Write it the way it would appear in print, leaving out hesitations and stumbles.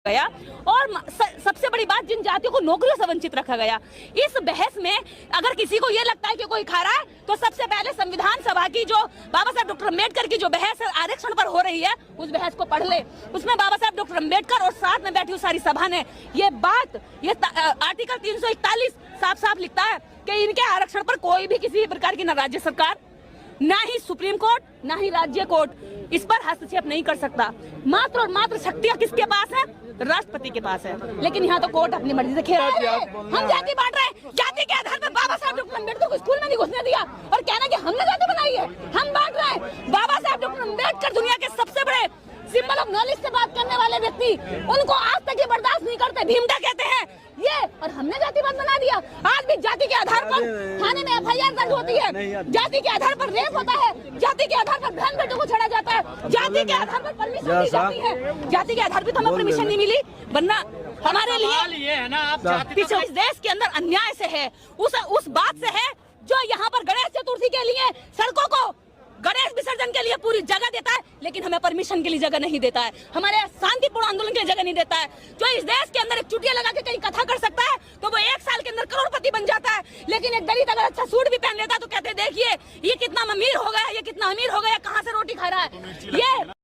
गया और सबसे बड़ी बात, जिन जातियों को नौकरियों से वंचित रखा गया। इस बहस में अगर किसी को ये लगता है कि कोई खा रहा है, तो सबसे पहले संविधान सभा की जो बाबा साहब डॉक्टर अम्बेडकर की जो बहस आरक्षण पर हो रही है, उस बहस को पढ़ ले। उसमें बाबा साहब डॉक्टर अम्बेडकर और साथ में बैठी हुई सारी सभा ने ये आर्टिकल 341 साफ साफ लिखता है कि इनके आरक्षण पर कोई भी किसी प्रकार की न राज्य सरकार, ना ही सुप्रीम कोर्ट, ना ही राज्य कोर्ट इस पर हस्तक्षेप नहीं कर सकता। मात्र और मात्र शक्तियां किसके पास है? राष्ट्रपति के पास है। लेकिन यहाँ तो कोर्ट अपनी मर्जी से खेल रहा है। हम जाति बांट रहे हैं, जाति के आधार पर बाबा साहब डॉक्टर अम्बेडकर को स्कूल में नहीं घुसने दिया और कहना कि हमने जाति बनाई है, हम बांट रहे हैं। बाबा साहब डॉक्टर अम्बेडकर दुनिया के सबसे बड़े सिंबल ऑफ नॉलेज से बात करने वाले व्यक्ति, उनको आज तक ये बर्दाश्त नहीं करते, भीमता कहते हैं ये, और हमने जातिवाद बना दिया। आज भी जाति के आधार पर थाने में FIR दर्ज होती है, जाति के आधार पर रेप होता है, जाति के आधार पर बहन बेटों को छेड़ा जाता है, जाति के आधार पर परमिशन दी जाती है। जाति के आधार पर तो हमें परमिशन नहीं मिली, वरना हमारे लिए ये है ना, आप पीछे इस देश के अंदर अन्याय से है, उस बात से है जो यहाँ पर गणेश चतुर्थी के लिए सड़कों को, गणेश विसर्जन के लिए पूरी जगह देता है, लेकिन हमें परमिशन के लिए जगह नहीं देता है, हमारे शांतिपूर्ण आंदोलन के लिए जगह नहीं देता है। जो इस देश के अंदर एक चुटिया लगा के कहीं कथा कर सकता है, तो वो 1 साल के अंदर करोड़पति बन जाता है। लेकिन एक दलित अगर अच्छा सूट भी पहन लेता है तो कहते हैं देखिए ये कितना अमीर हो गया, ये कितना अमीर हो गया, कहाँ से रोटी खा रहा है। ये